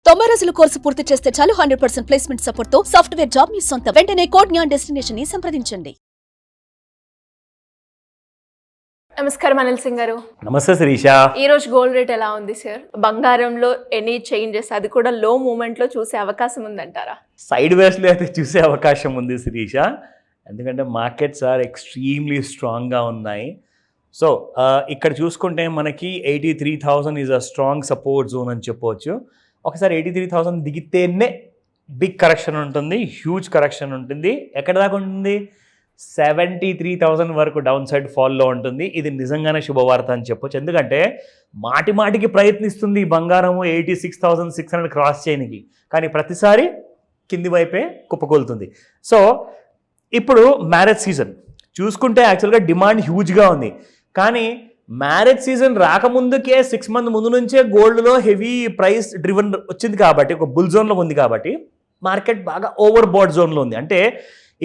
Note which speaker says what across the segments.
Speaker 1: 90 రోజుల కోర్సు పూర్తి చేస్తే చాలు 100% ప్లేస్మెంట్ సపోర్ట్ తో సాఫ్ట్వేర్ జాబ్ మీ సొంతం. వెంటనే కోడ్ జ్ఞాన్ డెస్టినేషన్ ని సంప్రదించండి.
Speaker 2: నమస్కారం అనిల్ సింగ్ గారు.
Speaker 3: నమస్తే శిరీష.
Speaker 2: ఈ రోజు గోల్డ్ రేట్ ఎలా ఉంది సార్? బంగారంలో ఎనీ చేంజెస్, అది కూడా లో మూమెంట్ లో చూసే అవకాశం ఉందంటారా?
Speaker 3: సైడ్ వేస్లో అయితే చూసే అవకాశం ఉంది శిరీష, ఎందుకంటే మార్కెట్స్ ఆర్ ఎక్స్ట్రీమ్లీ స్ట్రాంగ్గా ఉన్నాయి. సో ఇక్కడ చూసుకుంటే మనకి 83,000 is a strong support zone అని చెప్పవచ్చు. ఒకసారి 83,000 దిగితేనే బిగ్ కరెక్షన్ ఉంటుంది, హ్యూజ్ కరెక్షన్ ఉంటుంది. ఎక్కడ దాకా ఉంటుంది? 73,000 వరకు డౌన్ సైడ్ ఫాల్లో ఉంటుంది. ఇది నిజంగానే శుభవార్త అని చెప్పొచ్చు, ఎందుకంటే మాటికి ప్రయత్నిస్తుంది బంగారము 86,600 క్రాస్ చేయడానికి, కానీ ప్రతిసారి కింది వైపే కుప్పకూలుతుంది. సో ఇప్పుడు మ్యారేజ్ సీజన్ చూసుకుంటే యాక్చువల్గా డిమాండ్ హ్యూజ్గా ఉంది, కానీ మ్యారేజ్ సీజన్ రాకముందుకే 6 మంత్ ముందు నుంచే గోల్డ్లో హెవీ ప్రైస్ డ్రివన్ వచ్చింది కాబట్టి, ఒక బుల్ జోన్లో ఉంది కాబట్టి మార్కెట్ బాగా ఓవర్ బాట్ జోన్లో ఉంది. అంటే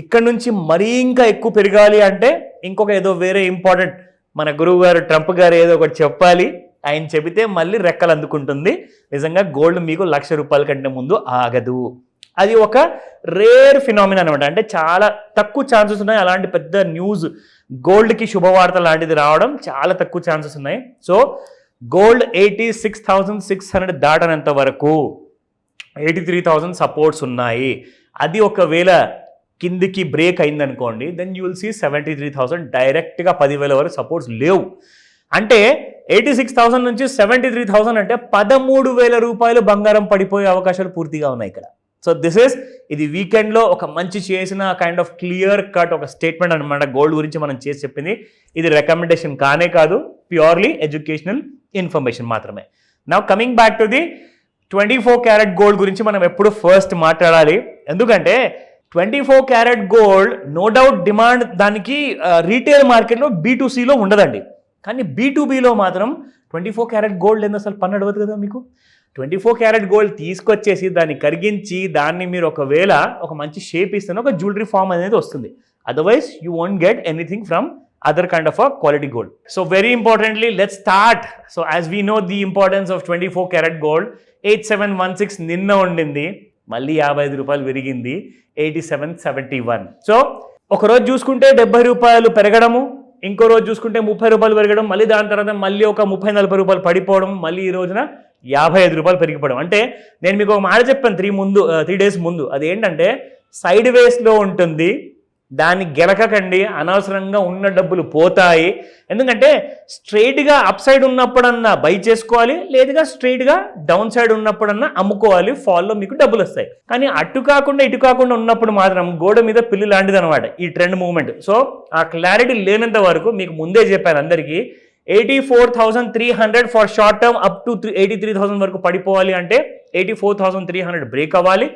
Speaker 3: ఇక్కడ నుంచి మరీ ఇంకా ఎక్కువ పెరగాలి అంటే ఇంకొక ఏదో వేరే ఇంపార్టెంట్ మన గురువు గారు ట్రంప్ గారు ఏదో ఒకటి చెప్పాలి. ఆయన చెబితే మళ్ళీ రెక్కలు అందుకుంటుంది. నిజంగా గోల్డ్ మీకు ₹1,00,000 కంటే ముందు ఆగదు. అది ఒక రేర్ ఫినామినా అనమాట. అంటే చాలా తక్కువ ఛాన్సెస్ ఉన్నాయి అలాంటి పెద్ద న్యూస్ గోల్డ్కి శుభవార్త లాంటిది రావడం, చాలా తక్కువ ఛాన్సెస్ ఉన్నాయి. సో గోల్డ్ 86,600 దాటనంత వరకు 83,000 సపోర్ట్స్ ఉన్నాయి. అది ఒకవేళ కిందికి బ్రేక్ అయిందనుకోండి, దెన్ యూ విల్ సీ 73,000 డైరెక్ట్గా 10,000 వరకు సపోర్ట్స్ లేవు. అంటే 86,000 నుంచి 73,000 అంటే ₹13,000 బంగారం పడిపోయే అవకాశాలు పూర్తిగా ఉన్నాయి ఇక్కడ. సో ఇది వీకెండ్లో ఒక మంచి చేసిన కైండ్ ఆఫ్ క్లియర్ కట్ ఒక స్టేట్మెంట్ అనమాట గోల్డ్ గురించి మనం చేసి చెప్పింది. ఇది రికమెండేషన్ కానే కాదు, ప్యూర్లీ ఎడ్యుకేషనల్ ఇన్ఫర్మేషన్ మాత్రమే. Now coming back to the 24 carat gold గురించి మనం ఎప్పుడు ఫస్ట్ మాట్లాడాలి, ఎందుకంటే 24 carat gold no doubt demand దానికి రీటైల్ మార్కెట్లో B2Cలో ఉండదండి, కానీ B2Bలో మాత్రం 24 క్యారెట్ గోల్డ్ ఏందో అసలు పన్ను అడవదు కదా మీకు. 24 క్యారెట్ గోల్డ్ తీసుకొచ్చేసి దాన్ని కరిగించి దాన్ని మీరు ఒకవేళ ఒక మంచి షేప్ ఇస్తేనే ఒక జ్యువెలరీ ఫామ్ అనేది వస్తుంది. Otherwise you won't get anything from other kind of a quality gold. So very importantly, let's start. So as we know the importance of 24 karat gold, 8716 నిన్న ఉండింది, మళ్ళీ ₹55 పెరిగింది, 8771. సో ఒక రోజు చూసుకుంటే ₹70 పెరగడము, ఇంకో రోజు చూసుకుంటే ₹30 పెరగడం, మళ్ళీ దాని తర్వాత మళ్ళీ ఒక ₹30-40 పడిపోవడం, మళ్ళీ ఈ రోజున ₹55 పెరిగిపోవడం. అంటే నేను మీకు ఒక మాట చెప్పాను 3 డేస్ ముందు, అదేంటంటే సైడ్ వేస్లో ఉంటుంది, దాన్ని గెలకకండి, అనవసరంగా ఉన్న డబ్బులు పోతాయి. ఎందుకంటే స్ట్రైట్గా అప్ సైడ్ ఉన్నప్పుడన్నా బై చేసుకోవాలి, లేదుగా స్ట్రైట్గా డౌన్ సైడ్ ఉన్నప్పుడన్నా అమ్ముకోవాలి, ఫాల్లో మీకు డబ్బులు వస్తాయి. కానీ అటు కాకుండా ఇటు కాకుండా ఉన్నప్పుడు మాత్రం గోడ మీద పిల్లి లాంటిది అనమాట ఈ ట్రెండ్ మూవ్మెంట్. సో ఆ క్లారిటీ లేనంత వరకు మీకు ముందే చెప్పాను అందరికీ, 84,300 for short term up to 83,000 వరకు పడిపోవాలి అంటే 84,300 బ్రేక్ అవ్వాలి,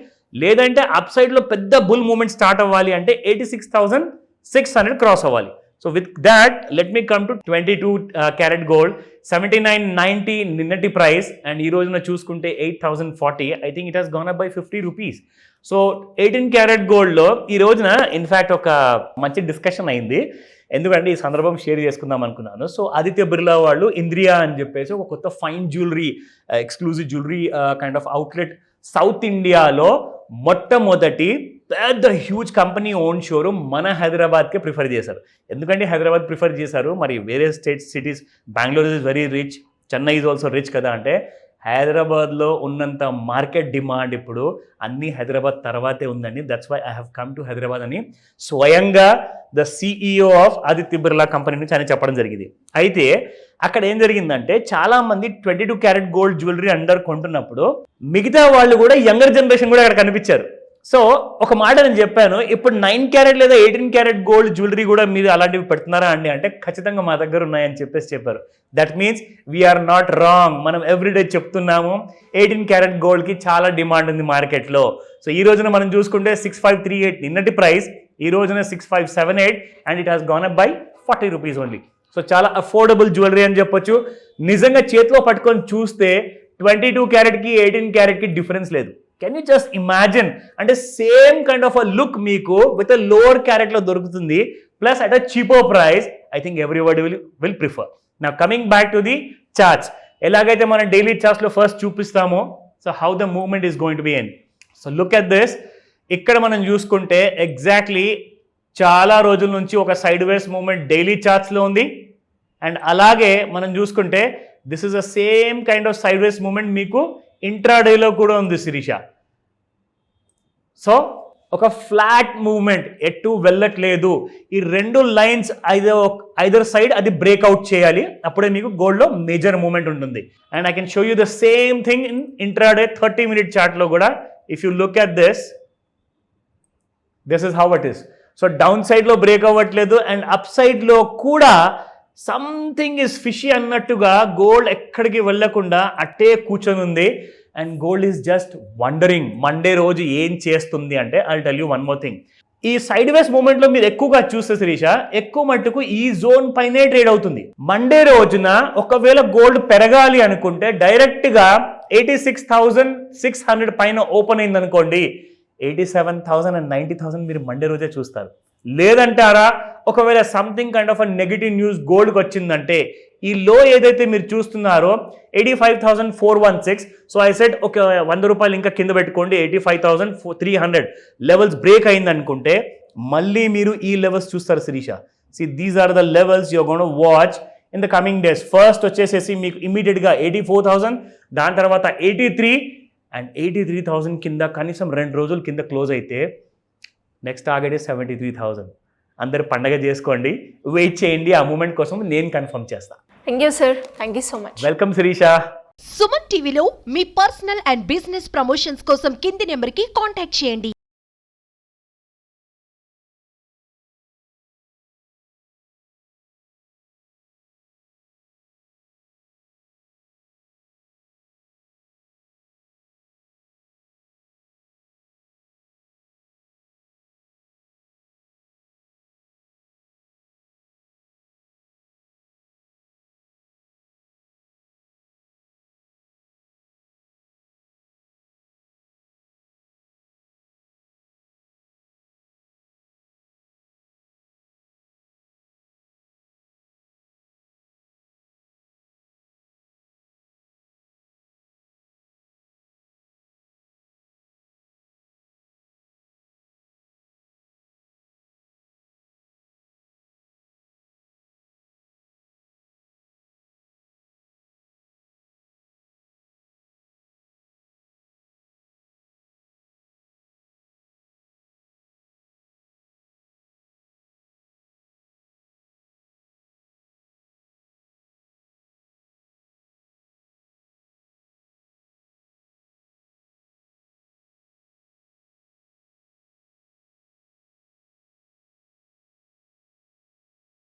Speaker 3: లేదంటే అప్ సైడ్లో పెద్ద బుల్ మూమెంట్ స్టార్ట్ అవ్వాలి అంటే 86,600 క్రాస్ అవ్వాలి. So with that let me come to 22 carat gold 7990 నిన్నటి ప్రైస్, అండ్ ఈ రోజున చూసుకుంటే 8,040. I think it has gone up by ₹50. So 18 carrot గోల్డ్లో ఈ రోజున ఇన్ఫ్యాక్ట్ ఒక మంచి డిస్కషన్ అయింది, ఎందుకంటే ఈ సందర్భం షేర్ చేసుకుందాం అనుకున్నాను. సో ఆదిత్య బిర్లా వాళ్ళు ఇంద్రియా అని చెప్పేసి ఒక కొత్త fine jewellery exclusive jewellery kind of outlet south ఇండియాలో మొట్టమొదటి పెద్ద హ్యూజ్ కంపెనీ ఓన్ షోరూమ్ మన హైదరాబాద్కే ప్రిఫర్ చేశారు. ఎందుకంటే హైదరాబాద్ ప్రిఫర్ చేశారు, మరి వేరే cities, Bengaluru is very rich, Chennai is also rich కదా, అంటే హైదరాబాద్లో ఉన్నంత మార్కెట్ డిమాండ్ ఇప్పుడు అన్నీ హైదరాబాద్ తర్వాతే ఉందండి. That's why I have come to Hyderabad అని స్వయంగా the CEO of Aditya Birla company నుంచి అని చెప్పడం జరిగింది. అయితే అక్కడ ఏం జరిగిందంటే చాలామంది 22 క్యారెట్ గోల్డ్ జ్యువెలరీ అందరు కొంటున్నప్పుడు మిగతా వాళ్ళు కూడా యంగర్ జనరేషన్ కూడా అక్కడ కనిపించారు. సో ఒక మాట నేను చెప్పాను, ఇప్పుడు 9 క్యారెట్ లేదా 18 క్యారెట్ గోల్డ్ జ్యువెలరీ కూడా మీరు అలాంటివి పెడుతున్నారా అండి అంటే ఖచ్చితంగా మా దగ్గర ఉన్నాయని చెప్పారు. That means we're not wrong. మనం ఎవ్రీడే చెప్తున్నాము 18 క్యారెట్ గోల్డ్కి చాలా డిమాండ్ ఉంది మార్కెట్లో. సో ఈ రోజున మనం చూసుకుంటే 6538 నిన్నటి ప్రైస్, ఈ రోజున 6578, and it has gone up by ₹40 only. So చాలా అఫోర్డబుల్ జ్యువెలరీ అని చెప్పొచ్చు. నిజంగా చేతిలో పట్టుకొని చూస్తే 22 క్యారెట్కి 18 క్యారెట్కి డిఫరెన్స్ లేదు. కెన్ యూ జస్ట్ ఇమాజిన్, అంటే same kind of a look మీకు విత్ అ లోవర్ క్యారెట్లో దొరుకుతుంది, plus at a cheaper price. I think everybody will prefer. నా coming back to the charts, ఎలాగైతే మనం డైలీ చార్ట్స్లో ఫస్ట్ చూపిస్తామో so how the movement is going to be end. So look at this. ఇక్కడ మనం చూసుకుంటే ఎగ్జాక్ట్లీ చాలా రోజుల నుంచి ఒక సైడ్ వేస్ మూవ్మెంట్ డైలీ చార్ట్స్లో ఉంది. అండ్ అలాగే మనం చూసుకుంటే this is the same kind of side ways movement మీకు ఇంట్రాడేలో కూడా ఉంది శిరీష. సో ఒక ఫ్లాట్ మూవ్మెంట్, ఎటు వెళ్ళట్లేదు. ఈ రెండు లైన్స్ ఐదర్ సైడ్ అది బ్రేక్అవుట్ చేయాలి, అప్పుడే మీకు గోల్డ్లో మేజర్ మూవ్మెంట్ ఉంటుంది. And I can show you the same thing in intraday 30-minute చార్ట్లో కూడా. If you look at this is how it is. So down సైడ్లో బ్రేక్ అవ్వట్లేదు అండ్ అప్ సైడ్లో కూడా సంథింగ్ ఇస్ ఫిషీ అన్నట్టుగా గోల్డ్ ఎక్కడికి వెళ్ళకుండా అట్టే కూర్చొని ఉంది. And gold is just wondering Monday రోజు ఏం చేస్తుంది అంటే. I'll tell you one more thing. ఈ సైడ్ వేస్ మూమెంట్లో మీరు ఎక్కువగా చూస్తే శిరీష, ఎక్కువ మట్టుకు ఈ జోన్ పైనే ట్రేడ్ అవుతుంది. మండే రోజున ఒకవేళ గోల్డ్ పెరగాలి అనుకుంటే డైరెక్ట్గా 86,600 పైన ఓపెన్ అయింది అనుకోండి, 87,000 and 90,000 మీరు మండే రోజే చూస్తారు. లేదంటారా, ఒకవేళ something kind of a negative news గోల్డ్కి వచ్చిందంటే ఈ లో ఏదైతే మీరు చూస్తున్నారో 85,416. సో ఐ సెడ్ ఒక 100 రూపాయలు ఇంకా కింద పెట్టుకోండి, 85,300 లెవెల్స్ బ్రేక్ అయింది అనుకుంటే మళ్ళీ మీరు ఈ లెవెల్స్ చూస్తారు Sirisha. See these are the levels you're gonna watch in the coming days. First వచ్చేసేసి మీకు ఇమీడియట్గా 84,000, దాని తర్వాత 83 అండ్ 83,000 కింద కనీసం 2 రోజుల కింద క్లోజ్ అయితే నెక్స్ట్ టార్గెట్ 73,000. అందరు పండగ చేసుకోండి, వెయిట్ చేయండి, ఆ మూమెంట్ కోసం నేను కన్ఫర్మ్ చేస్తాను.
Speaker 2: Thank you sir, thank you so much.
Speaker 3: Welcome Sirisha.
Speaker 4: Suman టీవీలో మీ పర్సనల్ అండ్ బిజినెస్ ప్రమోషన్స్ కోసం కింది నెంబర్కి కాంటాక్ట్ చేయండి.